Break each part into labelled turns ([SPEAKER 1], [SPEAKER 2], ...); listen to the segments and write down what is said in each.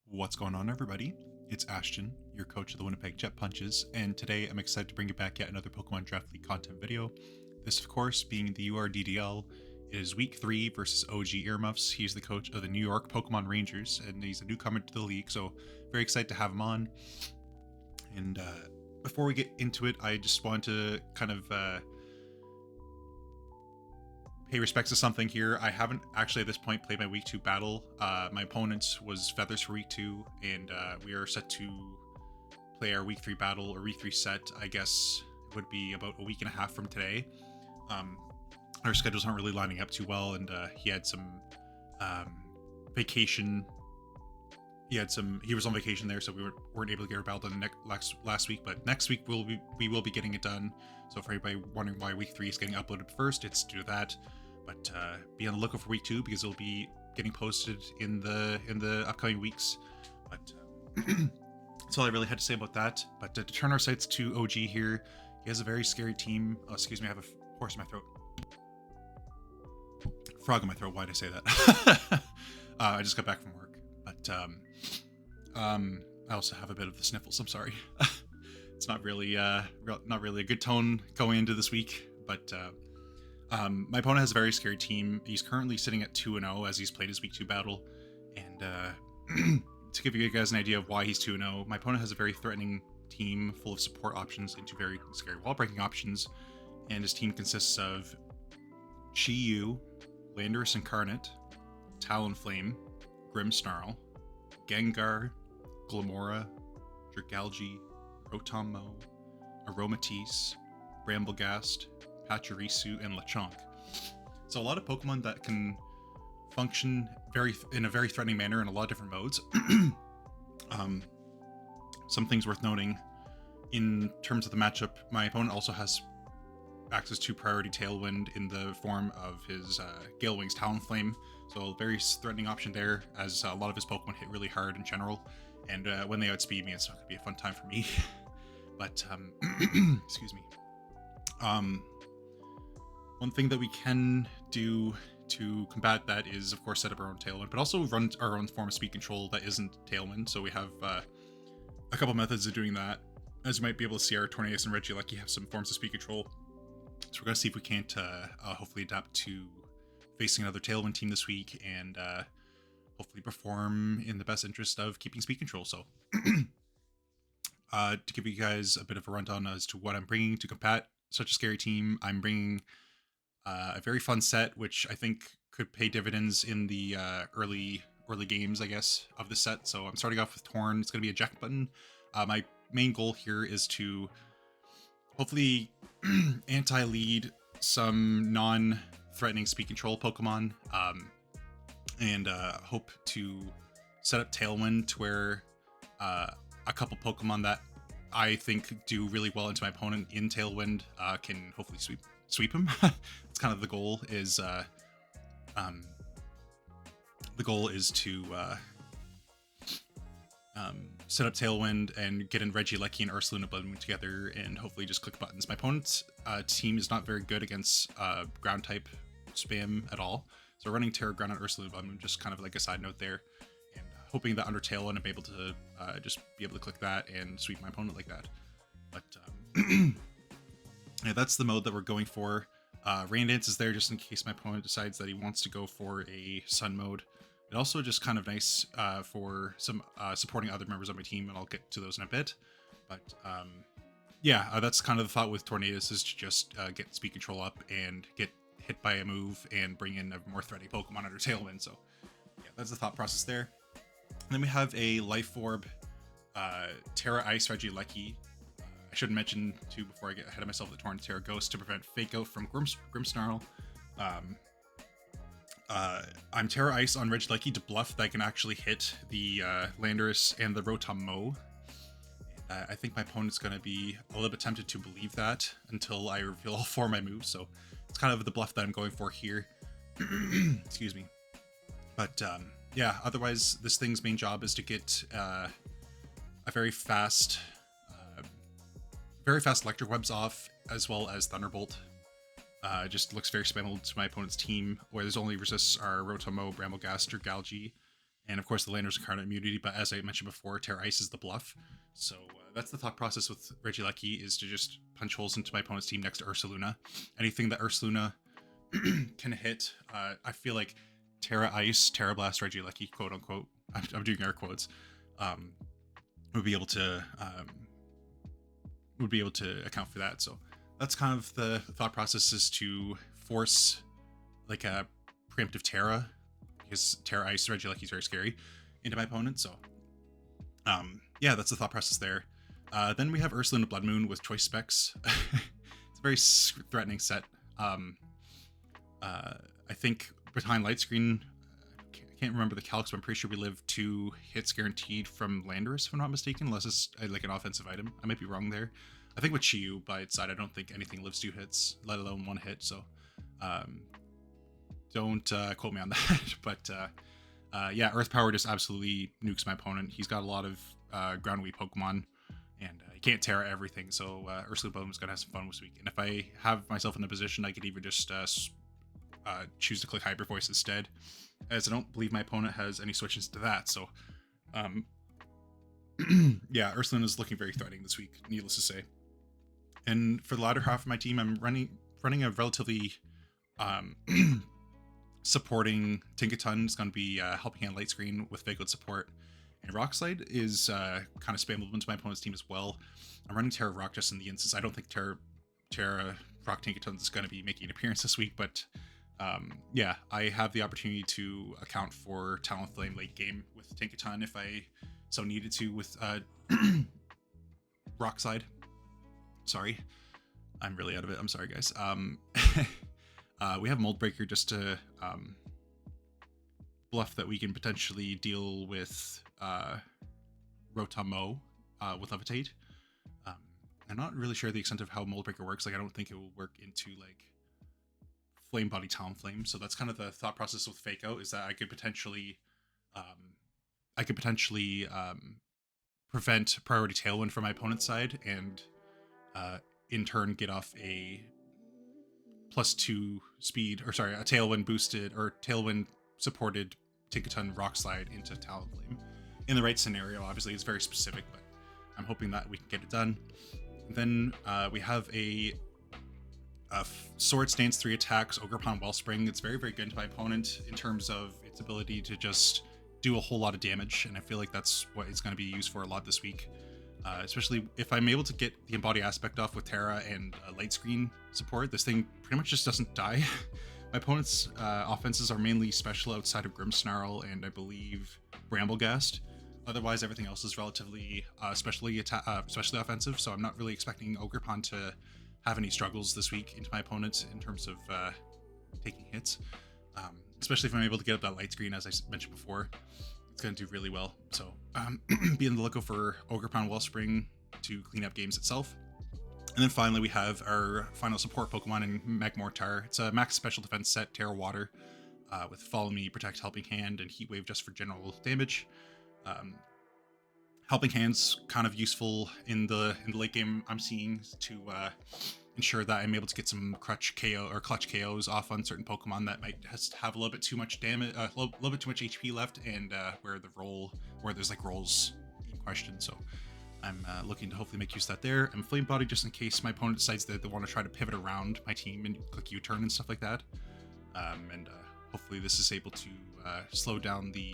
[SPEAKER 1] What's going on, everybody? It's Ashton, your coach of the Winnipeg Jet Punches, and today I'm excited to bring you back yet another Pokemon Draft League content video. This, of course, being the URDDL. It is Week 3 versus ogEarmuffs. He's the coach of the New York Pokemon Rangers, and he's a newcomer to the league, so very excited to have him on. And before we get into it, I just want to kind of pay respects to something here. I haven't actually at this point played my Week 2 battle. My opponent was Feathers for Week 2, and we are set to play our Week 3 battle, or Week 3 set, I guess it would be about a week and a half from today. Our schedules aren't really lining up too well, and he had some vacation. He was on vacation there, so we weren't able to get our battle done last week, but next week we will be getting it done. So for anybody wondering why Week 3 is getting uploaded first, it's due to that. But be on the lookout for Week 2 because it'll be getting posted in the upcoming weeks. But that's all I really had to say about that. But to turn our sights to OG here, he has a very scary team. Oh, excuse me, I have a horse in my throat. Frog in my throat. Why did I say that? I just got back from work. But I also have a bit of the sniffles. I'm sorry. It's not really a good tone going into this week. But my opponent has a very scary team. He's currently sitting at 2-0 as he's played his Week 2 battle. And to give you guys an idea of why he's 2-0, my opponent has a very threatening team full of support options into very scary wall breaking options. And his team consists of Chi-Yu, Ylander Incarnate, Talonflame, Grimmsnarl, Gengar, Glamora, Dragalge, Rotom-Mow, Aromatisse, Bramblegast, Pachirisu, and Lechonk. So a lot of Pokemon that can function in a very threatening manner in a lot of different modes. Some things worth noting in terms of the matchup, my opponent also has access to priority Tailwind in the form of his Gale Wings Talonflame, so a very threatening option there, as a lot of his Pokemon hit really hard in general, and when they outspeed me, it's not going to be a fun time for me. But, excuse me. One thing that we can do to combat that is, of course, set up our own Tailwind, but also run our own form of speed control that isn't Tailwind, so we have a couple methods of doing that. As you might be able to see, our Tornadus and Regieleki have some forms of speed control. So we're going to see if we can't hopefully adapt to facing another Tailwind team this week and hopefully perform in the best interest of keeping speed control. So to give you guys a bit of a rundown as to what I'm bringing to combat such a scary team, I'm bringing a very fun set, which I think could pay dividends in the early games, I guess, of the set. So I'm starting off with Torn. It's going to be a Jack button. My main goal here is to hopefully anti-lead some non-threatening speed control Pokemon, and hope to set up Tailwind to where a couple Pokemon that I think do really well into my opponent in Tailwind can hopefully sweep him. It's kind of the goal is to set up Tailwind and get in Regieleki and Ursaluna Bloom together and hopefully just click buttons. My opponent's team is not very good against ground type spam at all, so running Terra Ground and Ursaluna Bloom, just kind of like a side note there, and hoping that under Tailwind I'm able to just be able to click that and sweep my opponent like that. But yeah, that's the mode that we're going for. Rain Dance is there just in case my opponent decides that he wants to go for a Sun mode. It also just kind of nice for some supporting other members of my team, and I'll get to those in a bit. But yeah, that's kind of the thought with Tornadus, is to just get speed control up and get hit by a move and bring in a more threatening Pokemon under Tailwind. So yeah, that's the thought process there. And then we have a Life Orb Terra Ice Regieleki. I should mention too, before I get ahead of myself, the Torn Terra Ghost to prevent Fake Out from Grimmsnarl. I'm Terra Ice on Regieleki to bluff that I can actually hit the Landorus and the Rotom-Mow. I think my opponent's going to be a little bit tempted to believe that until I reveal all four of my moves, so it's kind of the bluff that I'm going for here. Excuse me. But yeah, otherwise this thing's main job is to get a very fast Electric Webs off, as well as Thunderbolt. Just looks very spammable to my opponent's team, where there's only resists are Rotomo, Bramblegast, or Galgi, and of course the Lander's Incarnate Immunity, but as I mentioned before, Terra Ice is the bluff. So that's the thought process with Regieleki, is to just punch holes into my opponent's team next to Ursaluna. Anything that Ursaluna can hit, I feel like Terra Ice, Terra Blast, Regieleki, quote unquote, I'm doing air quotes, would be able to account for that. So that's kind of the thought process, is to force like a preemptive Terra, because Terra Ice Regieleki is very scary, into my opponent. So yeah, that's the thought process there. Then we have Ursaluna Blood Moon with choice specs. It's a very threatening set. I think behind Light Screen, I can't remember the calcs, but I'm pretty sure we live 2 hits guaranteed from Landorus, if I'm not mistaken, unless it's like an offensive item. I might be wrong there. I think with Chiyu by its side, I don't think anything lives 2 hits, let alone 1 hit. So don't quote me on that. But yeah, Earth Power just absolutely nukes my opponent. He's got a lot of ground weak Pokemon, and he can't Terra everything. So Ursaluna Blood Moon is gonna have some fun this week. And if I have myself in a position, I could even just choose to click Hyper Voice instead, as I don't believe my opponent has any switches to that. So yeah, Ursaluna is looking very threatening this week, needless to say. And for the latter half of my team, I'm running a relatively supporting Tinkaton. It's going to be Helping Hand Light Screen with Vagrant support. And Rock Slide is kind of spammable into my opponent's team as well. I'm running Terra Rock just in the instance. I don't think Terra Rock Tinkaton is going to be making an appearance this week, but yeah, I have the opportunity to account for Talonflame late game with Tinkaton if I so needed to with Rock Slide. Sorry, I'm really out of it. I'm sorry, guys. We have Mold Breaker just to bluff that we can potentially deal with Rotomo with Levitate. I'm not really sure the extent of how Mold Breaker works. Like, I don't think it will work into like Flame Body Talonflame. So that's kind of the thought process with Fake Out, is that I could potentially prevent priority Tailwind from my opponent's side, and in turn get off a +2 speed, or sorry, a Tailwind boosted or Tailwind supported Tinkaton Rock Slide into Talonflame. In the right scenario, obviously it's very specific, but I'm hoping that we can get it done. And then we have a Sword Stance 3 attacks, Ogerpon Wellspring. It's very, very good to my opponent in terms of its ability to just do a whole lot of damage, and I feel like that's what it's going to be used for a lot this week. Especially if I'm able to get the Embody aspect off with Terra and Light Screen support, this thing pretty much just doesn't die. My opponent's offenses are mainly special outside of Grimmsnarl and I believe Bramblegast. Otherwise, everything else is relatively specially offensive, so I'm not really expecting Ogerpon to have any struggles this week into my opponent in terms of taking hits. Especially if I'm able to get up that Light Screen, as I mentioned before. It's going to do really well. So be on the lookout for Ogerpon Wellspring to clean up games itself. And then finally, we have our final support Pokemon in Magmortar. It's a max special defense set, Terra Water, with Follow Me, Protect, Helping Hand, and Heat Wave just for general damage. Helping Hand's kind of useful in the late game, I'm seeing, to ensure that I'm able to get some clutch KOs off on certain Pokemon that might just have a little bit too much damage, a little bit too much HP left, and where there's like rolls in question. So I'm looking to hopefully make use of that there. I'm Flame Body just in case my opponent decides that they want to try to pivot around my team and click U-turn and stuff like that. And hopefully this is able to slow down the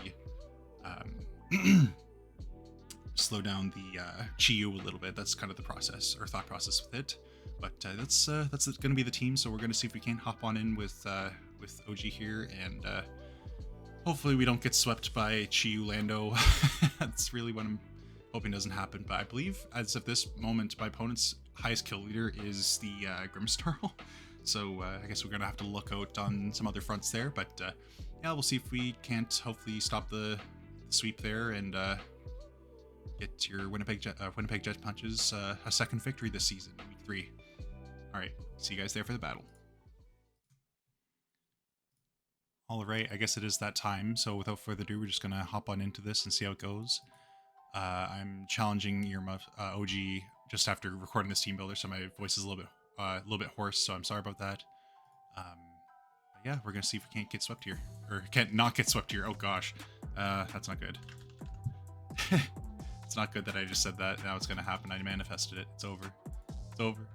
[SPEAKER 1] Chiyu a little bit. That's kind of the process or thought process with it. But that's going to be the team. So we're going to see if we can hop on in with OG here, and hopefully we don't get swept by Chiyu Lando. That's really what I'm hoping doesn't happen. But I believe as of this moment, my opponent's highest kill leader is the Grimmsnarl. So I guess we're going to have to look out on some other fronts there. But yeah, we'll see if we can't hopefully stop the sweep there and get your Winnipeg Jet Punches a second victory this season, week 3. All right, see you guys there for the battle. All right, I guess it is that time. So without further ado, we're just gonna hop on into this and see how it goes. I'm challenging Earmuff OG just after recording this team builder, so my voice is a little bit hoarse. So I'm sorry about that. But yeah, we're gonna see if we can't get swept here, or can't not get swept here. Oh gosh, that's not good. It's not good that I just said that. Now it's gonna happen. I manifested it. It's over. It's over.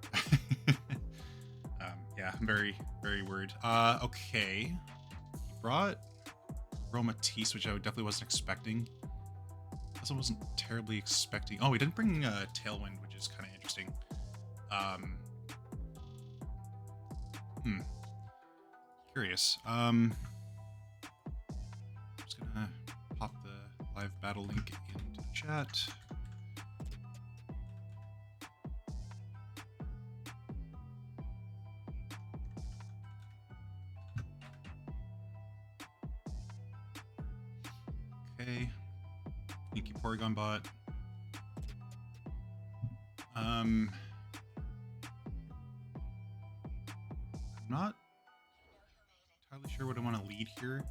[SPEAKER 1] Yeah, I'm very, very worried. Okay. He brought Romatisse, which I definitely wasn't expecting. Also wasn't terribly expecting. Oh, he didn't bring Tailwind, which is kind of interesting. Curious. I'm just gonna pop the live battle link into the chat. Okay. Thank you, Porygon bot. I'm not entirely sure what I want to lead here.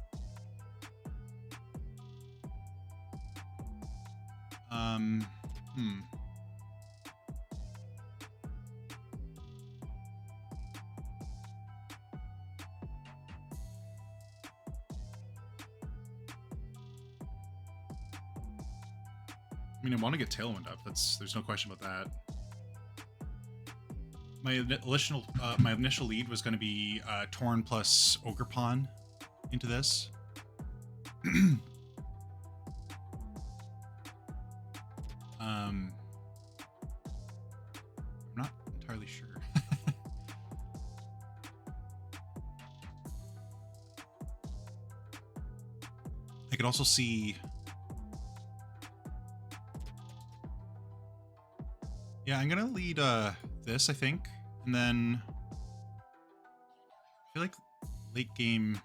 [SPEAKER 1] I mean, I want to get Tailwind up. There's no question about that. My initial lead was going to be Torn plus Ogerpon into this. I'm not entirely sure. I could also see. Yeah, I'm gonna lead this, I think, and then I feel like late game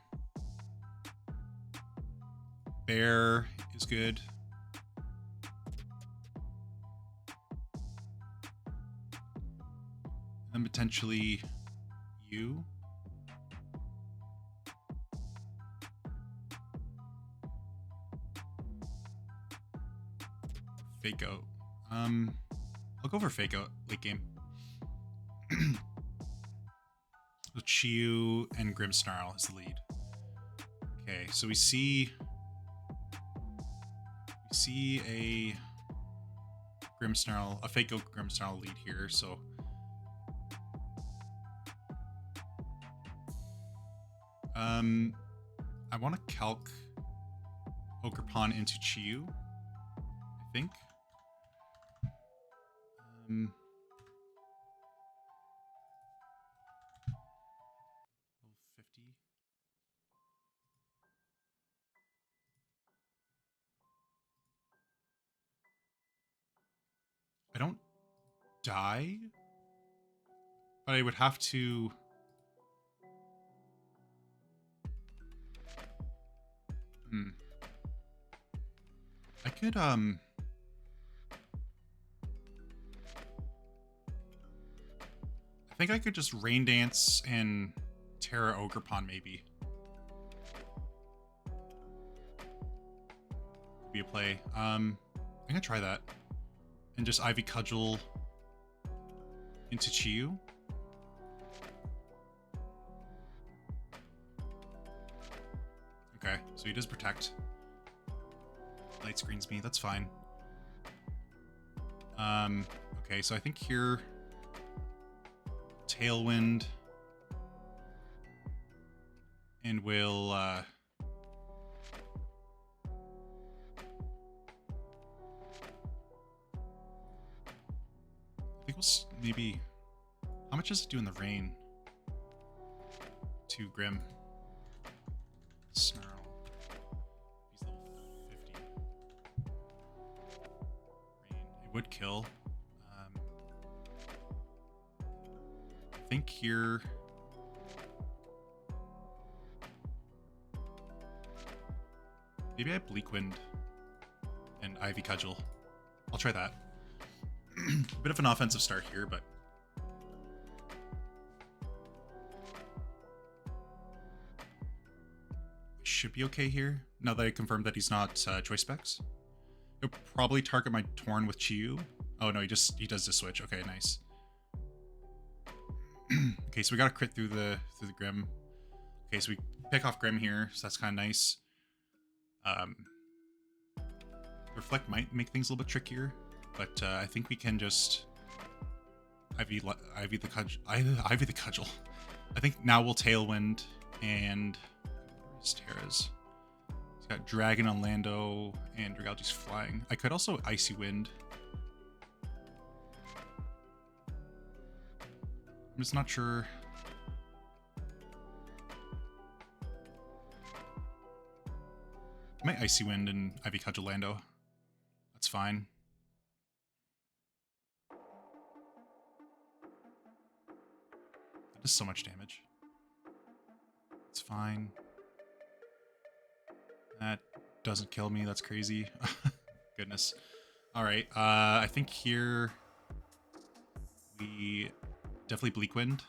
[SPEAKER 1] Bear is good. And then potentially you. Fake out. I'll go for Fake Out late game. So Chiyu and Grimmsnarl is the lead. Okay, so we see a Grimmsnarl, a Fake Out Grimmsnarl lead here. So I want to calc Ogerpon into Chiyu, I think. 50. I don't die, but I would have to. I could I think I could just Rain Dance and Terra Ogerpon maybe. Be a play. I'm gonna try that. And just Ivy Cudgel into Chiyu. Okay, so he does protect. Light screens me, that's fine. Okay, so I think here Tailwind, and we'll I think we'll maybe, how much does it do in the rain? 2 Grim Snarl. He's level 50. Rain, it would kill. I think here maybe I have Bleakwind and Ivy Cudgel. I'll try that. A bit of an offensive start here, but should be okay here. Now that I confirmed that he's not choice specs, he'll probably target my Torn with Chiyu. Oh no, he does just switch. Okay, nice. Okay, Okay, so we got a crit through the Grim. Okay, so we pick off Grim here, so that's kind of nice. Reflect might make things a little bit trickier, but I think we can just Ivy the Cudgel. I think now we'll Tailwind and where's Terra's? He's got Dragon on Lando and Dragalji's flying. I could also Icy Wind. I'm just not sure. I might Icy Wind and Ivy Cudgel Lando. That's fine. That does so much damage. It's fine. That doesn't kill me. That's crazy. Goodness. All right. I think here we definitely Bleak Wind.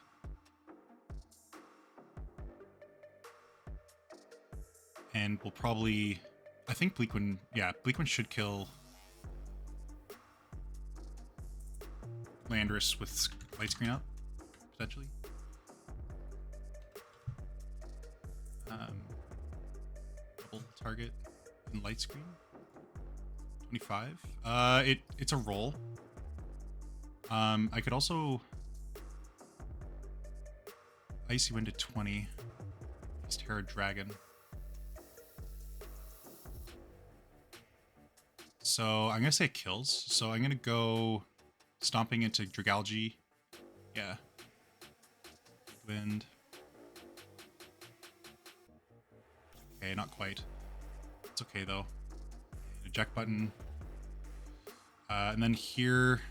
[SPEAKER 1] And we'll probably, I think Bleak Wind, yeah, Bleak Wind should kill Landorus with light screen up, potentially. Double target and light screen. 25. It's a roll. I could also Icy Wind at 20. He's Terra Dragon. So I'm gonna say it kills. So I'm gonna go stomping into Dragalji. Yeah. Wind. Okay, not quite. It's okay though. Eject button. And then here.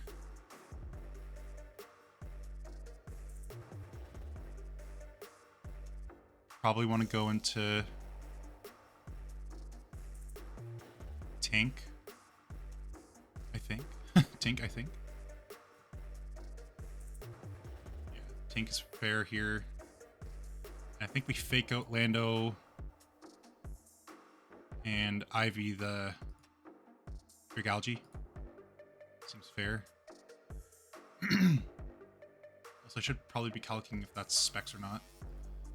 [SPEAKER 1] Probably want to go into Tank. I think. Tank, I think. Yeah, Tank is fair here. I think we fake out Lando and Ivy the Dragalji. Seems fair. Also, I should probably be calculating if that's specs or not.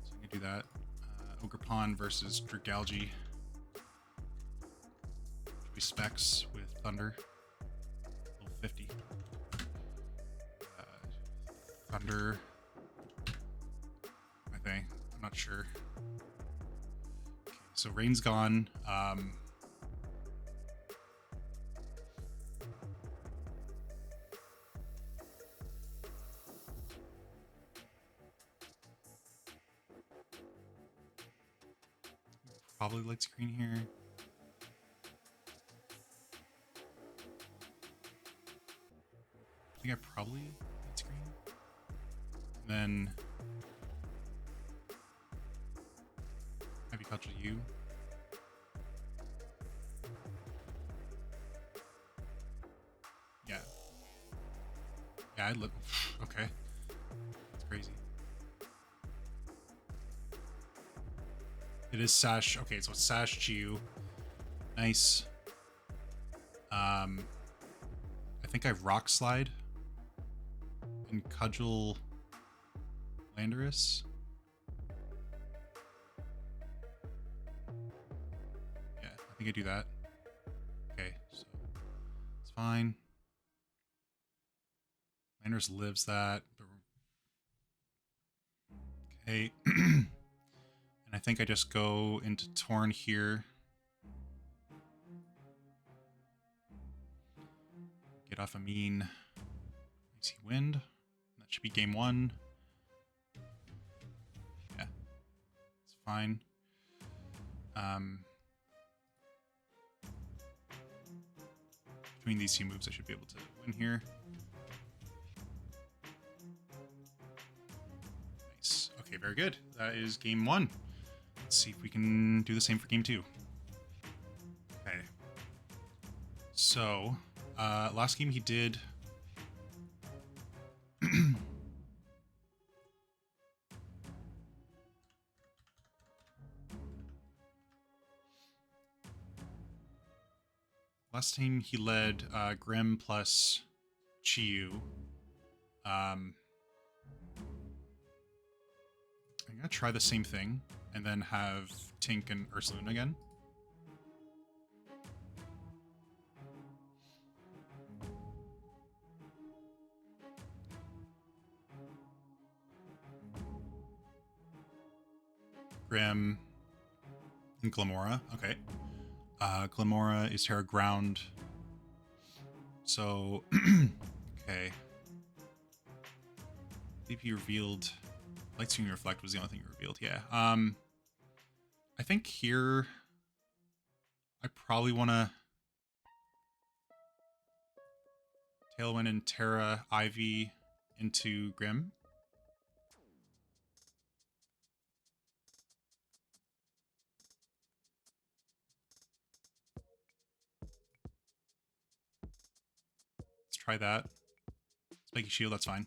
[SPEAKER 1] So I'm going to do that. Ogre Pawn versus Dragalji. Should be specs with Thunder. Level 50. Thunder. I think. I'm not sure. Okay, so Rain's gone. Probably light screen here. I think I probably light screen. And then Agriculture U. Yeah. Yeah, I live. Okay. That's crazy. It is Sash. Okay, so it's Sash Chiu. Nice. I think I Rock Slide and Cudgel Landorus. Yeah, I think I do that. Okay, so it's fine. Landorus lives that. Okay. And I think I just go into Torn here. Get off a mean Icy Wind. That should be game one. Yeah. It's fine. Between these two moves, I should be able to win here. Nice. Okay, very good. That is game one. Let's see if we can do the same for game two. Okay. So, last game he did... Last time he led Grim plus Chiyu. gonna try the same thing and then have Tink and Ursuluna again. Grim and Glamora. Okay. Glamora is Terra Ground. So, okay. I believe he revealed Lightspeed Reflect was the only thing he revealed. Yeah. I think here I probably want to Tailwind and Terra Ivy into Grim. Let's try that. Spiky Shield, that's fine.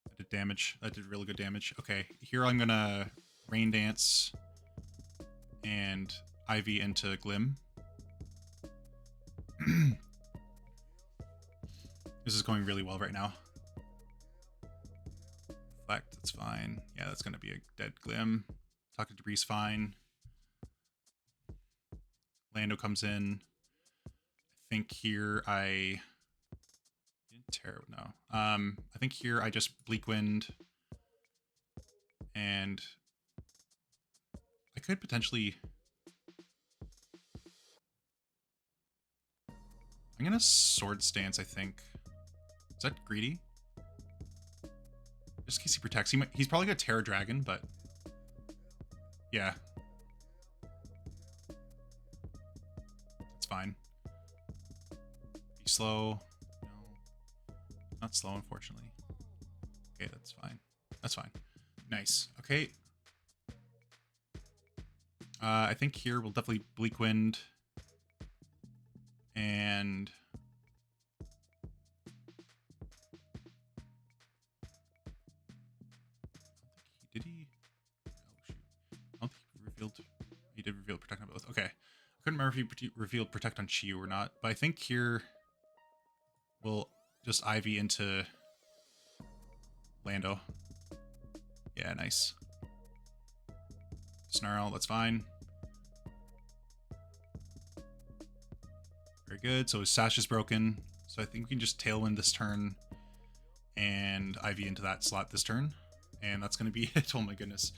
[SPEAKER 1] That did damage. That did really good damage. Okay, here I'm gonna Rain Dance and Ivy into Glim. This is going really well right now. Reflect, that's fine. Yeah, that's gonna be a dead Glim. Toxic Debris fine. Lando comes in. I think here I no. I think here I just Bleak Wind, and I could potentially. I'm gonna Sword Stance. I think. Is that greedy? Just in case he protects. He's probably got Terra Dragon, but yeah, it's fine. Be slow. No, not slow, unfortunately. Okay, that's fine. That's fine. Nice. Okay. I think here we'll definitely Bleak Wind and did he? Oh shoot! I don't think he revealed. He did reveal Protect on both. Okay, I couldn't remember if he revealed Protect on Chiyu or not, but I think here we'll just Ivy into Lando. Yeah, nice. Snarl, that's fine. Very good. So his Sash is broken. So I think we can just Tailwind this turn and Ivy into that slot this turn. And that's going to be it. Oh my goodness.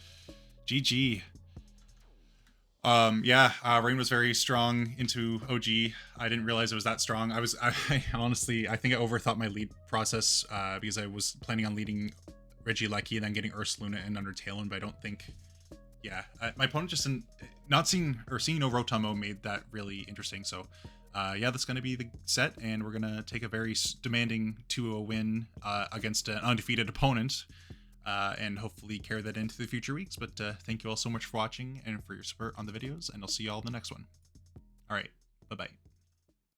[SPEAKER 1] GG. Yeah, Rain was very strong into OG. I didn't realize it was that strong. I honestly, I think I overthought my lead process because I was planning on leading Regieleki and then getting Ursuluna in under Tailwind, but I don't think, yeah, my opponent just seeing no Rotomo made that really interesting. So yeah, that's going to be the set, and we're going to take a very demanding 2-0 win against an undefeated opponent. And hopefully carry that into the future weeks. But thank you all so much for watching and for your support on the videos, and I'll see you all in the next one. All right, bye-bye.